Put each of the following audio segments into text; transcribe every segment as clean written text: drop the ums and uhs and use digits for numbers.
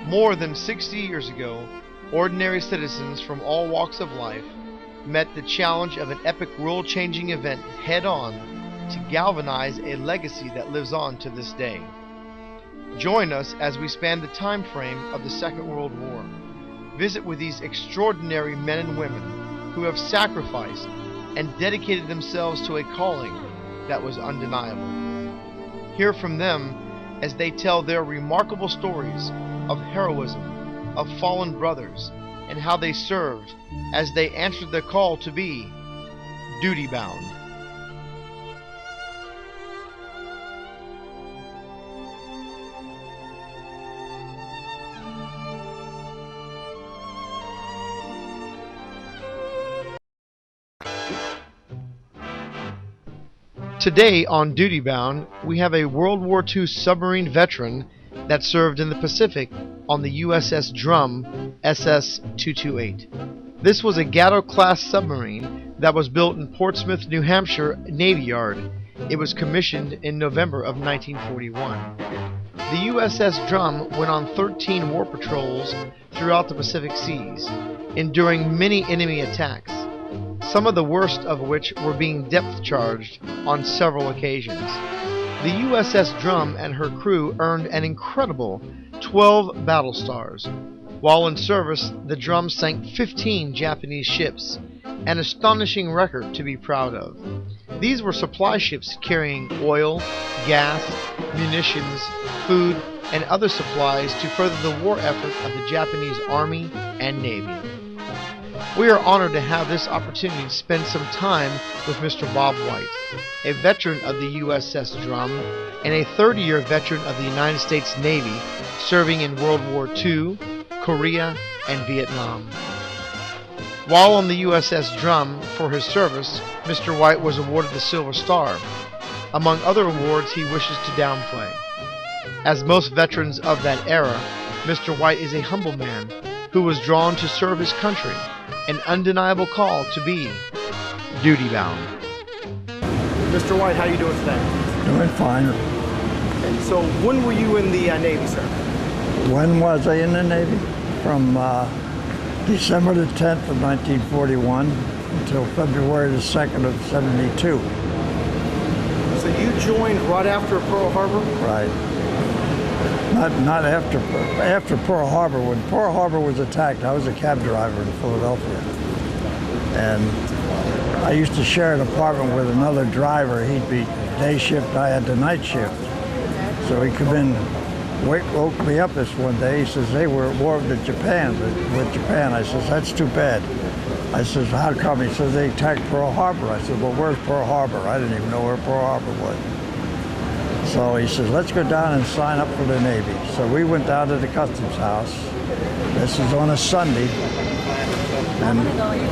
More than 60 years ago, ordinary citizens from all walks of life met the challenge of an epic world-changing event head-on to galvanize a legacy that lives on to this day. Join us as we span the time frame of the Second World War. Visit with these extraordinary men and women who have sacrificed and dedicated themselves to a calling that was undeniable. Hear from them as they tell their remarkable stories of heroism, of fallen brothers, and how they served as they answered the call to be duty-bound. Today on Duty Bound, we have a World War II submarine veteran that served in the Pacific on the USS Drum SS-228. This was a Gatto-class submarine that was built in Portsmouth, New Hampshire Navy Yard. It was commissioned in November of 1941. The USS Drum went on 13 war patrols throughout the Pacific Seas, enduring many enemy attacks, some of the worst of which were being depth-charged on several occasions. The USS Drum and her crew earned an incredible 12 battle stars. While in service, the Drum sank 15 Japanese ships, an astonishing record to be proud of. These were supply ships carrying oil, gas, munitions, food, and other supplies to further the war effort of the Japanese Army and Navy. We are honored to have this opportunity to spend some time with Mr. Bob White, a veteran of the USS Drum and a 30-year veteran of the United States Navy, serving in World War II, Korea, and Vietnam. While on the USS Drum for his service, Mr. White was awarded the Silver Star, among other awards he wishes to downplay. As most veterans of that era, Mr. White is a humble man who was drawn to serve his country, an undeniable call to be duty-bound. Mr. White, how are you doing today? Doing fine. And so, when were you in the Navy, sir? When was I in the Navy? From December the 10th of 1941 until February the 2nd of 72. So you joined right after Pearl Harbor? Right. Not after Pearl Harbor. When Pearl Harbor was attacked, I was a cab driver in Philadelphia. And I used to share an apartment with another driver. He'd be day shift, I had the night shift. So he come in, woke me up this one day. He says, "Hey, we're at war with Japan." I says, "That's too bad." I says, "How come?" He says, "They attacked Pearl Harbor." I said, "Well, where's Pearl Harbor?" I didn't even know where Pearl Harbor was. So he says, "Let's go down and sign up for the Navy." So we went down to the customs house. This is on a Sunday. And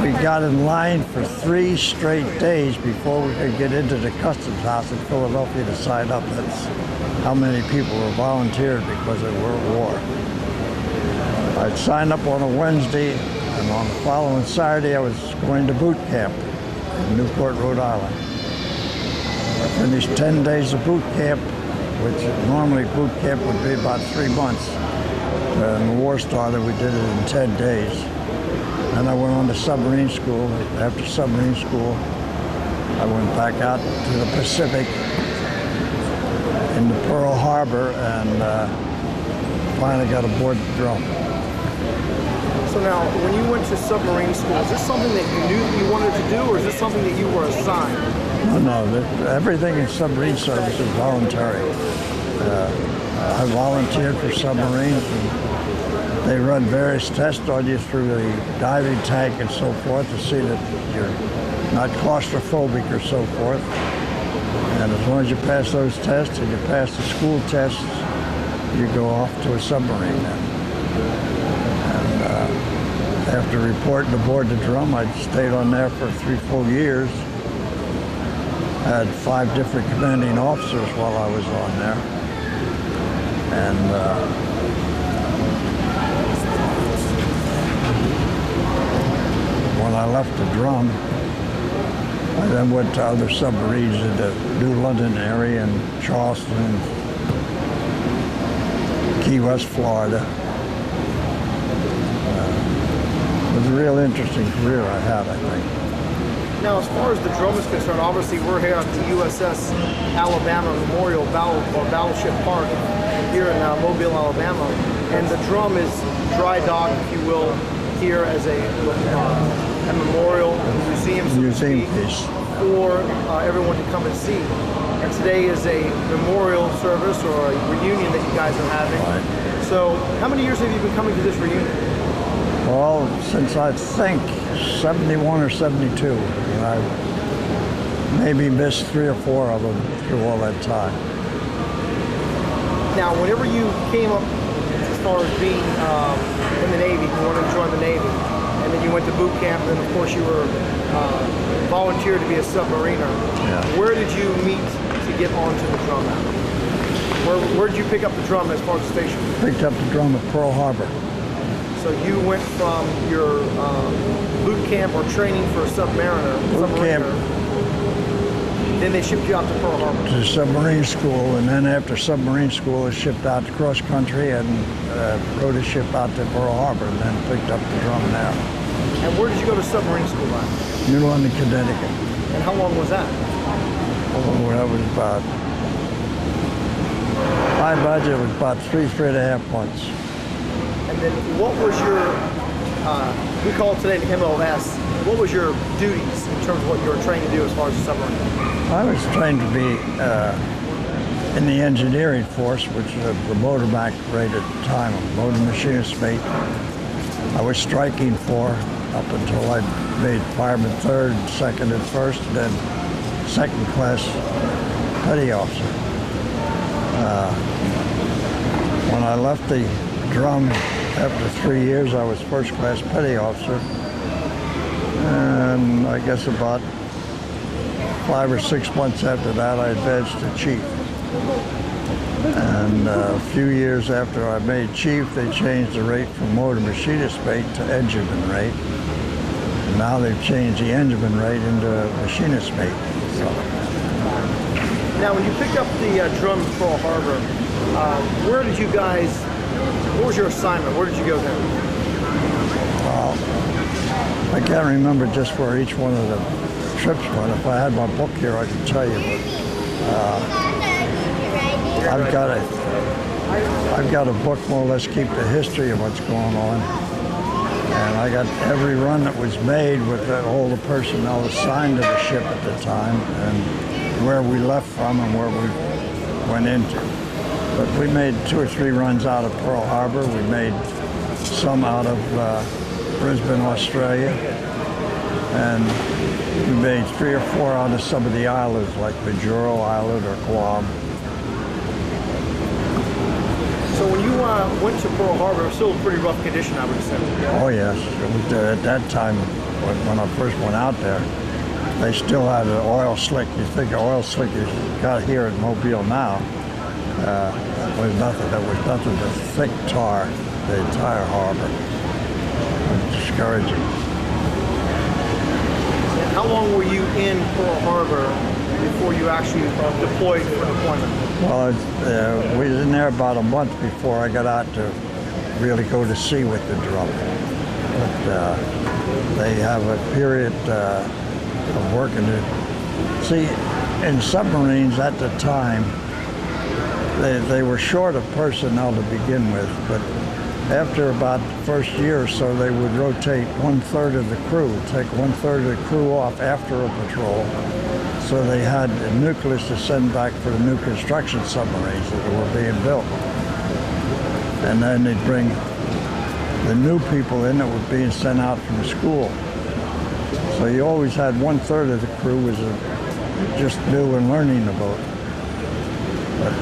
we got in line for 3 straight days before we could get into the customs house in Philadelphia to sign up. That's how many people were volunteered because they were at war. I'd signed up on a Wednesday, and on the following Saturday I was going to boot camp in Newport, Rhode Island. I finished 10 days of boot camp, which normally boot camp would be about 3 months. When the war started, we did it in 10 days. Then I went on to submarine school. After submarine school, I went back out to the Pacific into Pearl Harbor and finally got aboard the Drum. So now, when you went to submarine school, is this something that you knew you wanted to do, or is this something that you were assigned? No, everything in submarine service is voluntary. I volunteered for submarines, and they run various tests on you through the diving tank and so forth to see that you're not claustrophobic or so forth. And as long as you pass those tests and you pass the school tests, you go off to a submarine then. And after reporting aboard the Drum, I stayed on there for 3 full years. I had 5 different commanding officers while I was on there. And when I left the Drum, I then went to other submarines in the New London area and Charleston, Key West, Florida. was a real interesting career I had, I think. Now, as far as the drum is concerned, obviously we're here at the USS Alabama Memorial Battleship Park here in Mobile, Alabama, and the drum is dry docked, if you will, here as a memorial museum, so to speak, piece for everyone to come and see. And today is a memorial service or a reunion that you guys are having. Right. So, how many years have you been coming to this reunion? Well, since I think 71 or 72. I maybe missed 3 or 4 of them through all that time. Now, whenever you came up as far as being in the Navy, you wanted to join the Navy, and then you went to boot camp, and then of course you were volunteered to be a submariner. Yeah. Where did you meet to get onto the drum at? Where did you pick up the drum as far as the station? Picked up the drum at Pearl Harbor. So you went from your boot camp or training for a submariner, then they shipped you out to Pearl Harbor. To submarine school, and then after submarine school, I was shipped out to cross country and rode a ship out to Pearl Harbor, and then picked up the drum there. And where did you go to submarine school at? New London, Connecticut. And how long was that? Oh, that was about, my budget was about 3.5 months. And then what was your, we call it today an MOS, what was your duties in terms of what you were trained to do as far as a submarine? I was trained to be in the engineering force, which was the motor back rate at the time, motor machinist mate. I was striking for up until I made fireman 3rd, 2nd, and 1st, and then 2nd class petty officer. When I left the drum after 3 years, I was 1st class petty officer, and I guess about 5 or 6 months after that, I advanced to chief. And a few years after I made chief, they changed the rate from motor machinist rate to engineman rate. And now they've changed the engineman rate into machinist rate. So. Now, when you picked up the drum in Pearl Harbor, where did you guys, what was your assignment? Where did you go there? Well, I can't remember just where each one of the trips went. If I had my book here, I could tell you. But I've got a book more or less keep the history of what's going on. And I got every run that was made with all the personnel assigned to the ship at the time, and where we left from and where we went into. But we made 2 or 3 runs out of Pearl Harbor. We made some out of Brisbane, Australia. And we made 3 or 4 out of some of the islands, like Majuro Island or Guam. So when you went to Pearl Harbor, it was still a pretty rough condition, I would say. Oh yes, it was, at that time when I first went out there, they still had an oil slick. You think an oil slick you got here in Mobile now was nothing. There was nothing but thick tar the entire harbor. It was discouraging. And how long were you in Pearl Harbor before you actually deployed for deployment? Well, we was in there about a month before I got out to really go to sea with the drum. But they have a period of working to see. In submarines at the time, they were short of personnel to begin with, but after about the first year or so, they would rotate 1/3 of the crew, take 1/3 of the crew off after a patrol. So they had a nucleus to send back for the new construction submarines that were being built. And then they'd bring the new people in that were being sent out from school. So you always had 1/3 of the crew was just new and learning the boat. But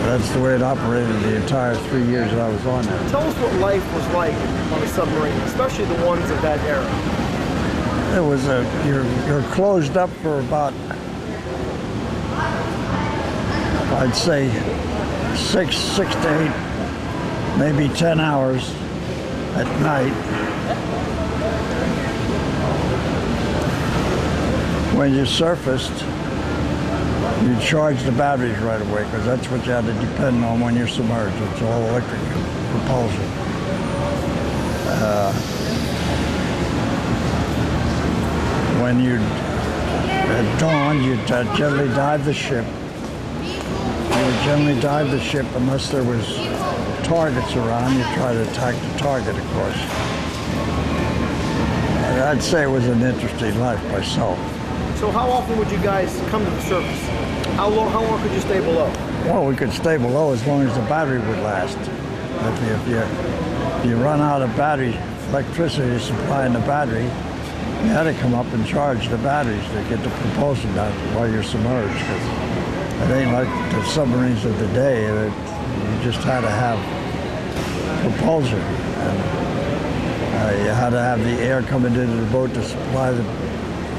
that's the way it operated the entire 3 years that I was on there. Tell us what life was like on a submarine, especially the ones of that era. It was you're closed up for about, I'd say 6 to 8, maybe 10 hours at night. When you surfaced, You charge the batteries right away because that's what you have to depend on when you're submerged. It's all electric propulsion. When you at dawn, you gently dive the ship. You would generally dive the ship unless there was targets around. You try to attack the target, of course. I'd say it was an interesting life myself. So how often would you guys come to the surface? How long could you stay below? Well, we could stay below as long as the battery would last. If you run out of battery electricity supply in the battery, you had to come up and charge the batteries to get the propulsion out while you're submerged. Because it ain't like the submarines of the day. You just had to have propulsion. And, you had to have the air coming into the boat to supply the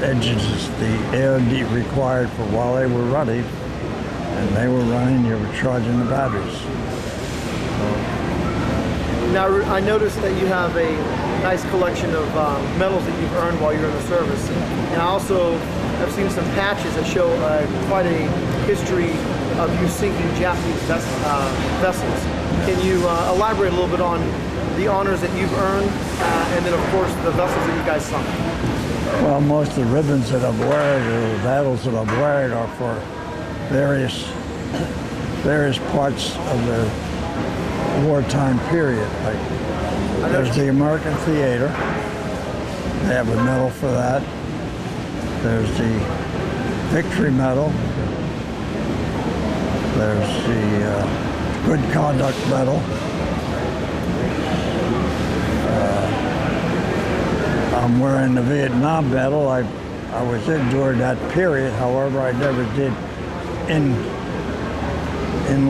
engines, the air required for while they were running. And they were running, you were charging the batteries. Now, I noticed that you have a nice collection of medals that you've earned while you're in the service. And I also have seen some patches that show quite a history of you sinking Japanese vessels. Can you elaborate a little bit on the honors that you've earned and then, of course, the vessels that you guys sunk? Well, most of the ribbons that I'm wearing or the medals that I'm wearing are for various parts of the wartime period. Like there's the American Theater. They have a medal for that. There's the Victory Medal. There's the Good Conduct Medal. I'm wearing the Vietnam Medal. I was in during that period. However, I never did in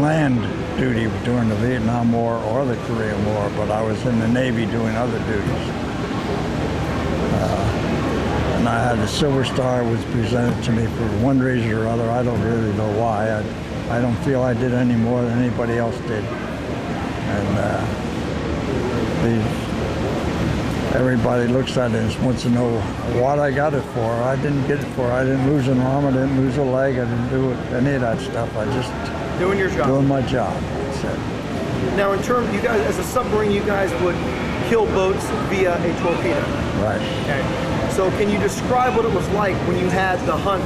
land duty during the Vietnam War or the Korean War, but I was in the Navy doing other duties. And I had the Silver Star was presented to me for one reason or other. I don't really know why. I don't feel I did any more than anybody else did. And everybody looks at it and wants to know what I got it for. I didn't get it for. I didn't lose an arm. I didn't lose a leg. I didn't do any of that stuff. I just doing your job. Doing my job. That's it. Now, in terms, you guys, as a submarine, you guys would kill boats via a torpedo. Right. Okay. So, can you describe what it was like when you had the hunt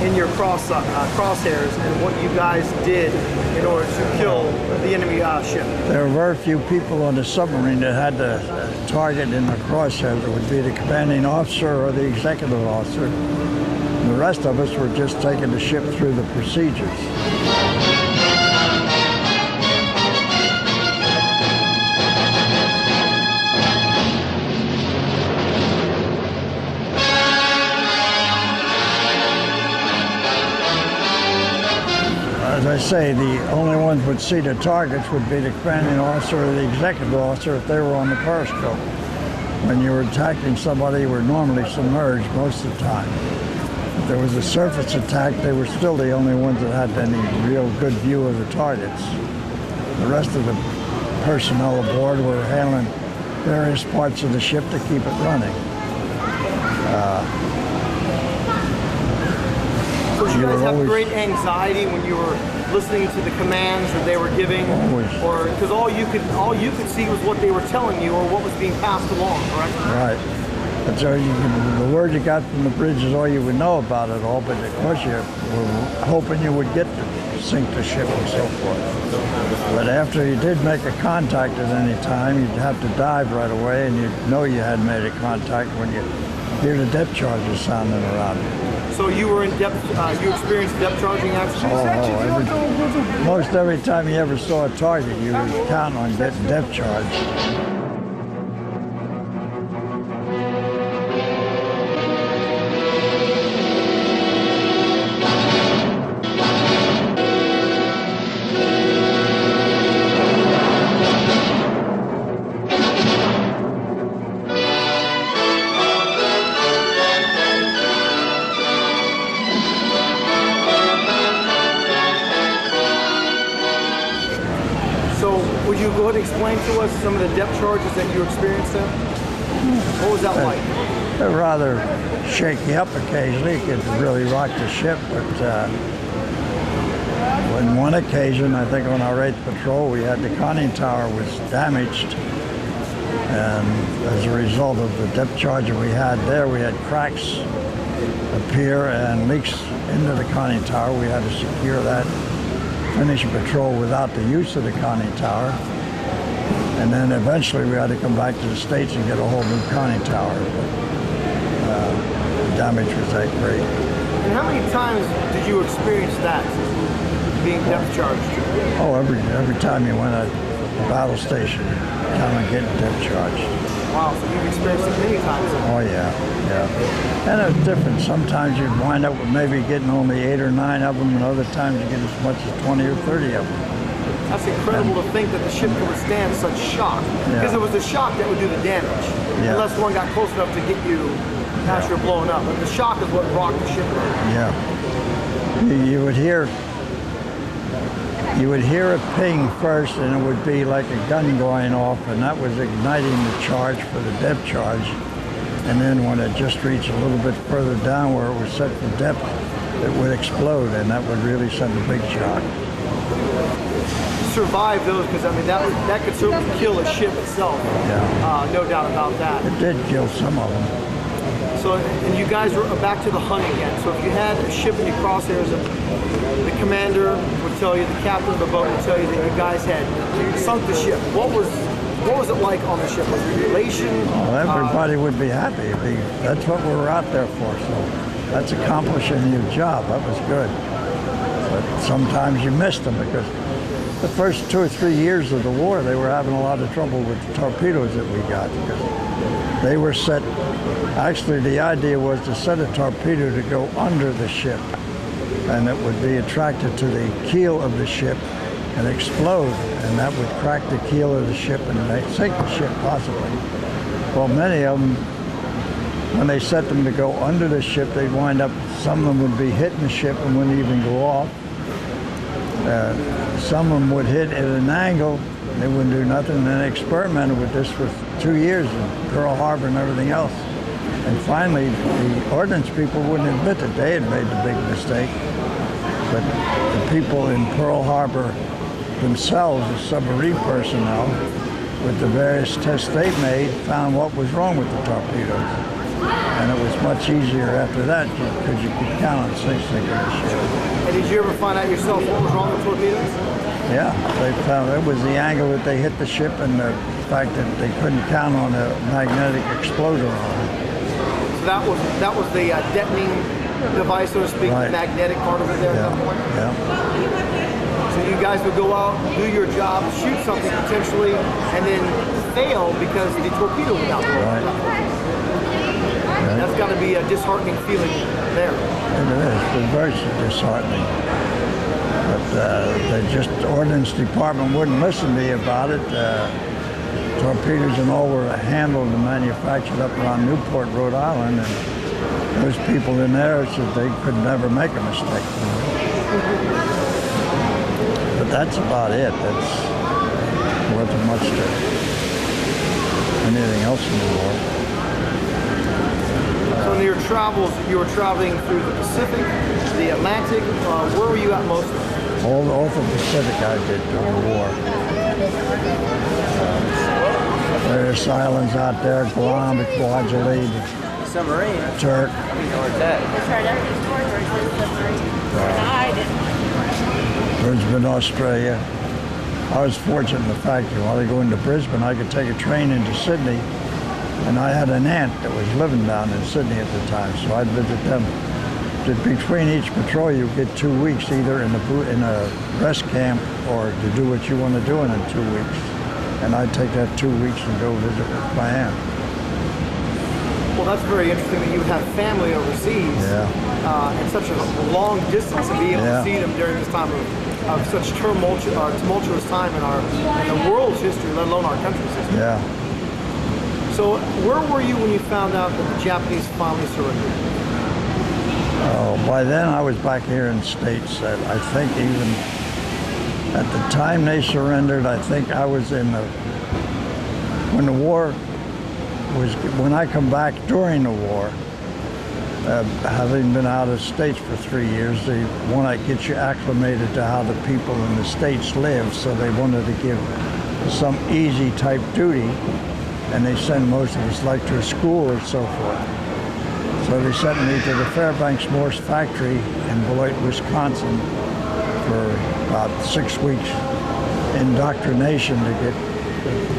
in your crosshairs and what you guys did in order to kill the enemy ship? There were very few people on the submarine that had the target in the crosshairs. It would be the commanding officer or the executive officer. And the rest of us were just taking the ship through the procedures. As I say, the only ones would see the targets would be the commanding officer or the executive officer if they were on the periscope. When you were attacking somebody, you were normally submerged most of the time. If there was a surface attack, they were still the only ones that had any real good view of the targets. The rest of the personnel aboard were handling various parts of the ship to keep it running. Did you guys have great anxiety when you were listening to the commands that they were giving? Always. Or because all you could see was what they were telling you or what was being passed along, correct? Right. That's the word you got from the bridge is all you would know about it all, but of course you were hoping you would get to sink the ship and so forth. But after you did make a contact at any time, you'd have to dive right away, and you'd know you had made a contact when you hear the depth charges sounding around you. So you were in depth, you experienced depth charging accidents? Most every time you ever saw a target, you were counting on getting depth charged. Would you go ahead and explain to us some of the depth charges that you experienced then? What was that like? They're rather shaky up occasionally. It could really rock the ship, but on one occasion, I think on our 8th patrol, we had the conning tower was damaged, and as a result of the depth charger we had there, we had cracks appear and leaks into the conning tower. We had to secure that, finish a patrol without the use of the conning tower, and then eventually we had to come back to the States and get a whole new conning tower. But the damage was that great. And how many times did you experience that, being depth charged? Oh, every time you went at the battle station, kind of getting depth charged. Wow, so you've experienced it many times. Oh yeah. And it's different. Sometimes you wind up with maybe getting only 8 or 9 of them, and other times you get as much as 20 or 30 of them. That's incredible to think that the ship could withstand such shock. Because it was the shock that would do the damage. Unless one got close enough to get you as you're blowing up. But the shock is what rocked the ship around. Yeah. You would hear a ping first, and it would be like a gun going off, and that was igniting the charge for the depth charge. And then when it just reached a little bit further down where it was set for depth, it would explode, and that would really send a big shock. Survive those, because I mean that could certainly kill a ship itself. Yeah. No doubt about that. It did kill some of them. So, and you guys were back to the hunt again. So if you had a ship in your crosshairs, the commander would tell you, the captain of the boat would tell you that you guys had sunk the ship. What was it like on the ship? Was it elation? Well, everybody would be happy. That's what we were out there for. So that's accomplishing your job. That was good. But sometimes you missed them because the first 2 or 3 years of the war, they were having a lot of trouble with the torpedoes that we got because they were set. Actually, the idea was to set a torpedo to go under the ship, and it would be attracted to the keel of the ship and explode, and that would crack the keel of the ship and sink the ship possibly. Well, many of them, when they set them to go under the ship, they'd wind up, some of them would be hitting the ship and wouldn't even go off. Some of them would hit at an angle, they wouldn't do nothing, and then they experimented with this for 2 years in Pearl Harbor and everything else. And finally, the ordnance people wouldn't admit that they had made the big mistake. But the people in Pearl Harbor themselves, the submarine personnel, with the various tests they made, found what was wrong with the torpedoes. And it was much easier after that because you could count on sinking the ship. And did you ever find out yourself what was wrong with torpedoes? Yeah, they found it was the angle that they hit the ship and the fact that they couldn't count on a magnetic exploder on it. So that was the detonating device, so to speak, Right. the magnetic part of it there at that point? Yeah. So you guys would go out, do your job, shoot something potentially, and then fail because the torpedo went out. Right. That's got to be a disheartening feeling there. It is. It's very disheartening. But the ordnance department wouldn't listen to me about it. Torpedoes and all were handled and manufactured up around Newport, Rhode Island, and those people in there said they could never make a mistake. But that's about it. That's wasn't much to anything else in the war. So in your travels, you were traveling through the Pacific, the Atlantic. Where were you at most? All the Pacific I did during the war. Various islands out there, Guam, Kwajalein, Submarine. Turk. Where's that? That's right, everything's forward where it says submarine. And I didn't. Brisbane, Australia. I was fortunate in the fact that while I go into Brisbane, I could take a train into Sydney, and I had an aunt that was living down in Sydney at the time, so I'd visit them. Between each patrol, you get 2 weeks, either in a rest camp or to do what you want to do in 2 weeks. And I'd take that 2 weeks and go visit with my aunt. Well, that's very interesting that you would have family overseas. Yeah. In such a long distance and be able to see them during this time of such tumultuous time in the world's history, let alone our country's history. Yeah. So where were you when you found out that the Japanese finally surrendered? Oh, by then I was back here in the States. I think even at the time they surrendered, I think I was when the war was when I come back during the war, having been out of the States for 3 years, they want to get you acclimated to how the people in the States live, so they wanted to give some easy type duty, and they send most of us like to a school and so forth. So they sent me to the Fairbanks Morse factory in Beloit, Wisconsin for about 6 weeks indoctrination to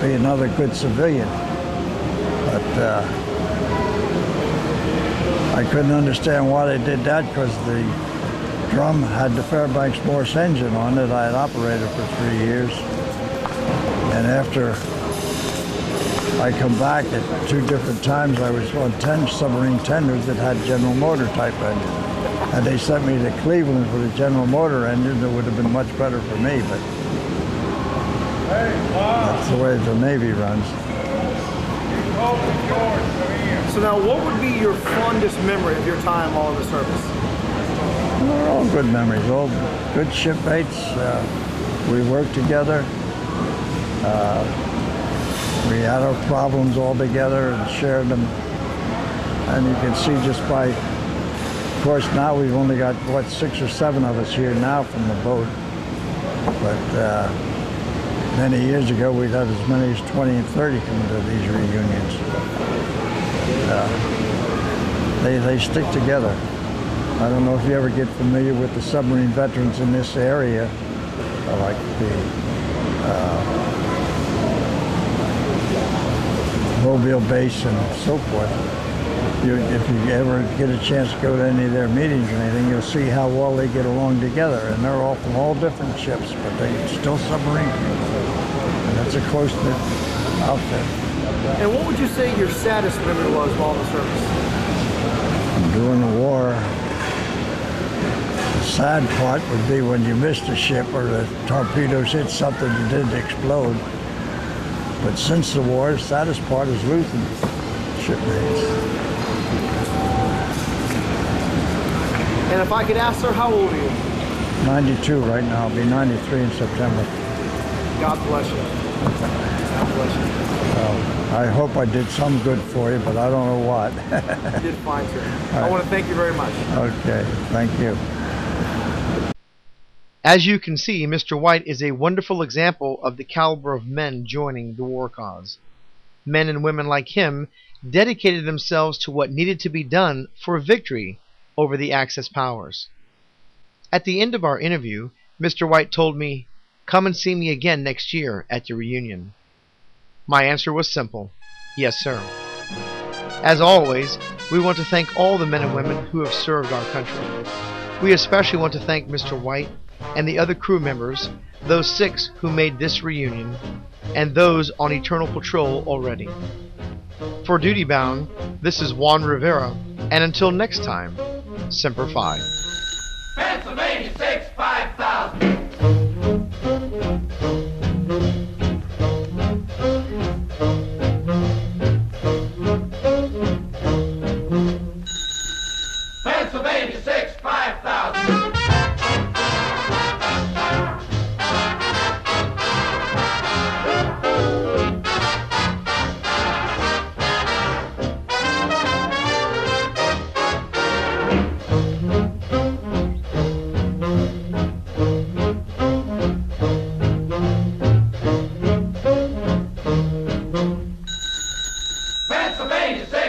be another good civilian. But I couldn't understand why they did that, because the Drum had the Fairbanks Morse engine on it. I had operated for 3 years. And after I come back at 2 different times, I was on 10 submarine tenders that had General Motor type engine. And they sent me to Cleveland for the General Motor engine. That would have been much better for me, but that's the way the Navy runs. So now, what would be your fondest memory of your time while in the service? They're all good memories, all good shipmates. We worked together. We had our problems all together and shared them. And you can see just by, of course, now we've only got, what, 6 or 7 of us here now from the boat. But many years ago, we'd had as many as 20 and 30 coming to these reunions. They stick together. I don't know if you ever get familiar with the submarine veterans in this area, like the Mobile base and so forth. If you ever get a chance to go to any of their meetings or anything, you'll see how well they get along together. And they're all from all different ships, but they're still submarine people. And that's a close-knit outfit. And what would you say your saddest memory was while in the service? During the war, the sad part would be when you missed a ship or the torpedoes hit something that didn't explode. But since the war, the saddest part is losing shipmates. And if I could ask, sir, how old are you? 92 right now. I'll be 93 in September. God bless you. God bless you. I hope I did some good for you, but I don't know what. You did fine, sir. I want to thank you very much. Okay, thank you. As you can see, Mr. White is a wonderful example of the caliber of men joining the war cause. Men and women like him dedicated themselves to what needed to be done for victory over the Axis powers. At the end of our interview, Mr. White told me, "Come and see me again next year at the reunion." My answer was simple: yes, sir. As always, we want to thank all the men and women who have served our country. We especially want to thank Mr. White and the other crew members, those 6 who made this reunion, and those on eternal patrol already. For Duty Bound, this is Juan Rivera, and until next time, Semper Fi. Pennsylvania 6, 5,000. Pennsylvania 6, 5,000. Pennsylvania 6.